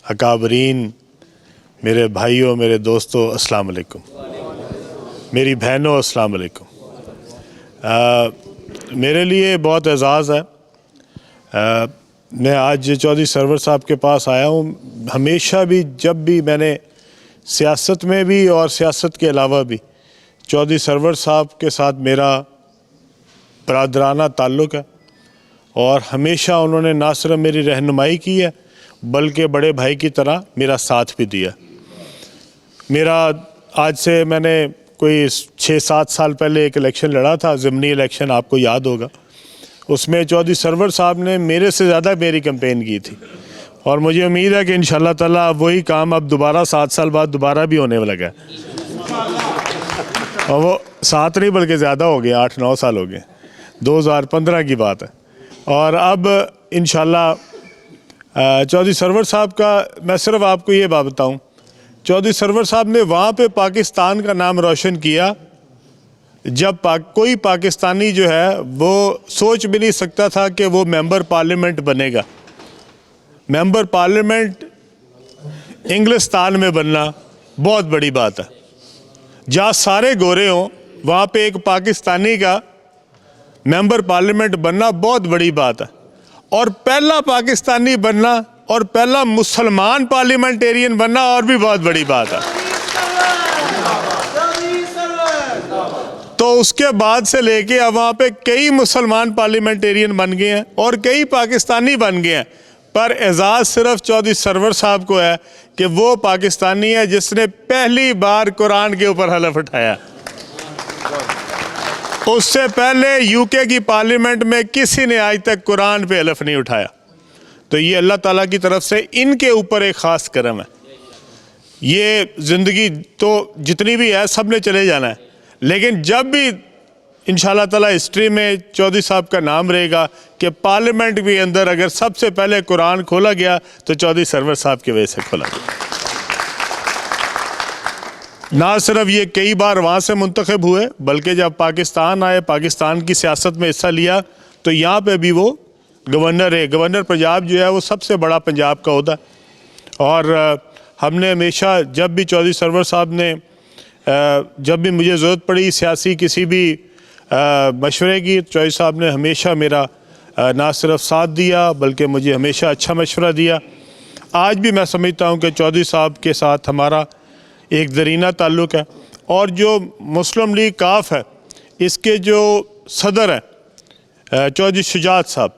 अकाबरीन, मेरे भाइयों, मेरे दोस्तों, अस्सलाम वालेकुम। मेरी बहनों, अस्सलाम वालेकुम। मेरे लिए बहुत एज़ाज़ है। मैं आज चौधरी सरवर साहब के पास आया हूँ। हमेशा भी जब भी मैंने सियासत में भी और सियासत के अलावा भी चौधरी सरवर साहब के साथ मेरा बरादराना ताल्लुक़ है और हमेशा उन्होंने ना सिर्फ मेरी रहनुमाई की है बल्कि बड़े भाई की तरह मेरा साथ भी दिया। मेरा आज से मैंने कोई 6-7 साल पहले एक इलेक्शन लड़ा था, ज़िमनी इलेक्शन, आपको याद होगा। उसमें चौधरी सरवर साहब ने मेरे से ज़्यादा मेरी कैंपेन की थी और मुझे उम्मीद है कि इंशाल्लाह ताला वही काम अब दोबारा 7 साल बाद दोबारा भी होने लगा है। और वो 7 नहीं बल्कि ज़्यादा हो गया, 8-9 साल हो गए, 2015 की बात है। और अब इंशाल्लाह चौधरी सरवर साहब का मैं सिर्फ आपको ये बात बताऊँ, चौधरी सरवर साहब ने वहाँ पे पाकिस्तान का नाम रोशन किया जब कोई पाकिस्तानी जो है वो सोच भी नहीं सकता था कि वो मेंबर पार्लियामेंट बनेगा। मेंबर पार्लियामेंट इंग्लिस्तान में बनना बहुत बड़ी बात है। जहाँ सारे गोरे हों वहाँ पे एक पाकिस्तानी का मेंबर पार्लियामेंट बनना बहुत बड़ी बात है। और पहला पाकिस्तानी बनना और पहला मुसलमान पार्लियामेंटेरियन बनना और भी बहुत बड़ी बात है। तो उसके बाद से लेके अब वहाँ पे कई मुसलमान पार्लियामेंटेरियन बन गए हैं और कई पाकिस्तानी बन गए हैं, पर एजाज़ सिर्फ चौधरी सरवर साहब को है कि वो पाकिस्तानी है जिसने पहली बार कुरान के ऊपर हलफ उठाया। उससे पहले यूके की पार्लियामेंट में किसी ने आज तक कुरान पे हलफ नहीं उठाया। तो ये अल्लाह ताला की तरफ से इनके ऊपर एक ख़ास करम है। ये ज़िंदगी तो जितनी भी है सब ने चले जाना है, लेकिन जब भी इंशाल्लाह ताला हिस्ट्री में चौधरी साहब का नाम रहेगा कि पार्लियामेंट के अंदर अगर सबसे पहले कुरान खोला गया तो चौधरी सरवर साहब की वजह से खोला गया। ना सिर्फ ये कई बार वहाँ से मुंतखब हुए बल्कि जब पाकिस्तान आए, पाकिस्तान की सियासत में हिस्सा लिया, तो यहाँ पे भी वो गवर्नर है। गवर्नर पंजाब जो है वो सबसे बड़ा पंजाब का ओहदा। और हमने हमेशा जब भी चौधरी सरवर साहब ने जब भी मुझे ज़रूरत पड़ी सियासी किसी भी मशवरे की, चौधरी साहब ने हमेशा मेरा ना सिर्फ साथ दिया बल्कि मुझे हमेशा अच्छा मशवरा दिया। आज भी मैं समझता हूँ कि चौधरी साहब के साथ हमारा एक दरीना ताल्लुक़ है। और जो मुस्लिम लीग काफ है इसके जो सदर हैं चौधरी शुजात साहब,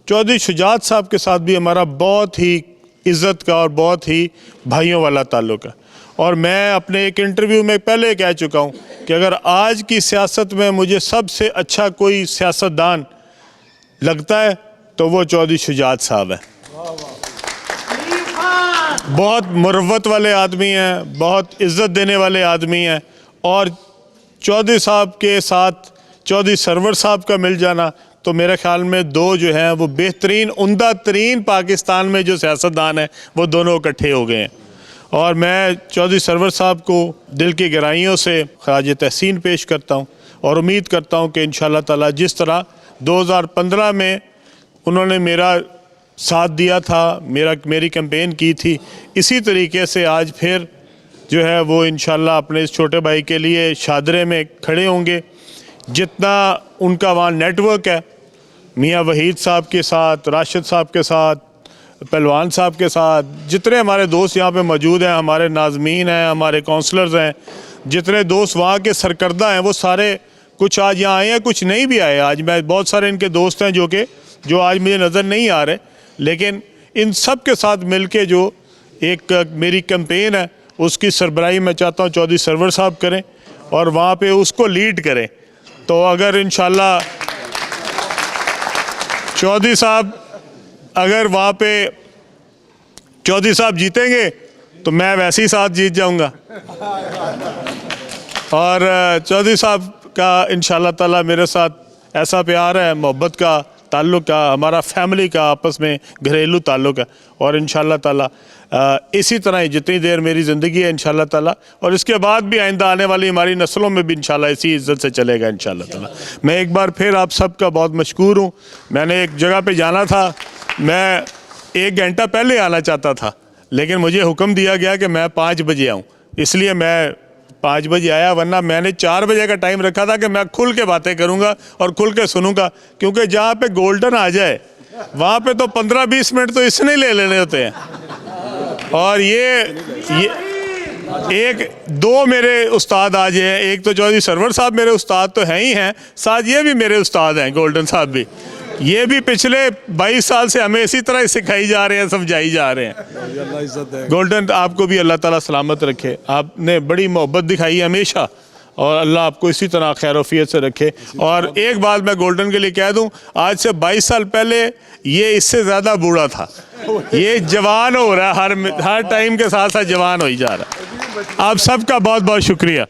चौधरी शुजात साहब के साथ भी हमारा बहुत ही इज़्ज़त का और बहुत ही भाइयों वाला ताल्लुक़ है। और मैं अपने एक इंटरव्यू में पहले कह चुका हूँ कि अगर आज की सियासत में मुझे सबसे अच्छा कोई सियासतदान लगता है तो वो चौधरी शुजात साहब है। बहुत मुरव्वत वाले आदमी हैं, बहुत इज़्ज़त देने वाले आदमी हैं। और चौधरी साहब के साथ चौधरी सरवर साहब का मिल जाना तो मेरे ख्याल में दो जो हैं वो बेहतरीन उम्दा तरीन पाकिस्तान में जो सियासतदान हैं वो दोनों इकट्ठे हो गए हैं। और मैं चौधरी सरवर साहब को दिल की गहराइयों से ख़राज तहसीन पेश करता हूँ और उम्मीद करता हूँ कि इंशाल्लाह ताला जिस तरह 2015 में उन्होंने मेरा साथ दिया था, मेरी कैंपेन की थी, इसी तरीके से आज फिर जो है वो इंशाल्लाह अपने इस छोटे भाई के लिए शादरे में खड़े होंगे। जितना उनका वहाँ नेटवर्क है मियाँ वहीद साहब के साथ, राशिद साहब के साथ, पहलवान साहब के साथ, जितने हमारे दोस्त यहाँ पे मौजूद हैं, हमारे नाज़मीन हैं, हमारे काउंसलर्स हैं, जितने दोस्त वहाँ के सरकर्दा हैं, वो सारे कुछ आज यहाँ आए हैं, कुछ नहीं भी आए। आज मैं बहुत सारे इनके दोस्त हैं जो आज मुझे नज़र नहीं आ रहे, लेकिन इन सब के साथ मिल के जो एक मेरी कैंपेन है उसकी सरबराही मैं चाहता हूँ चौधरी सरवर साहब करें और वहाँ पे उसको लीड करें। तो अगर इंशाल्लाह चौधरी साहब अगर वहाँ पे चौधरी साहब जीतेंगे तो मैं वैसे ही साथ जीत जाऊँगा। और चौधरी साहब का इंशाल्लाह ताला मेरे साथ ऐसा प्यार है, मोहब्बत का ताल्लुक़ का, हमारा फैमिली का आपस में घरेलू ताल्लुक़ है। और इंशाल्लाह ताला इसी तरह ही जितनी देर मेरी ज़िंदगी है इंशाल्लाह ताला और इसके बाद भी आइंदा आने वाली हमारी नस्लों में भी इंशाल्लाह इसी इज़्ज़त से चलेगा इंशाल्लाह ताला। मैं एक बार फिर आप सबका बहुत मशकूर हूँ। मैंने एक जगह पे जाना था, मैं 1 घंटा पहले आना चाहता था लेकिन मुझे हुक्म दिया गया कि मैं 5 बजे आऊँ, इसलिए मैं 5 बजे आया, वरना मैंने 4 बजे का टाइम रखा था कि मैं खुल के बातें करूँगा और खुल के सुनूंगा, क्योंकि जहाँ पे गोल्डन आ जाए वहाँ पे तो 15-20 मिनट तो इसने ही ले लेने होते हैं। और ये एक दो मेरे उस्ताद आज हैं, एक तो चौधरी सरवर साहब मेरे उस्ताद तो हैं ही हैं, साथ ये भी मेरे उस्ताद हैं, गोल्डन साहब भी। ये भी पिछले 22 साल से हमें इसी तरह सिखाई जा रहे हैं, समझाई जा रहे हैं। गोल्डन, आपको भी अल्लाह ताला सलामत रखे, आपने बड़ी मोहब्बत दिखाई है हमेशा, और अल्लाह आपको इसी तरह खैरोफियत से रखे। और एक बात मैं गोल्डन के लिए कह दूं, आज से 22 साल पहले ये इससे ज़्यादा बूढ़ा था, ये जवान हो रहा है, हर टाइम के साथ साथ जवान हो ही जा रहा है। आप सबका बहुत बहुत शुक्रिया।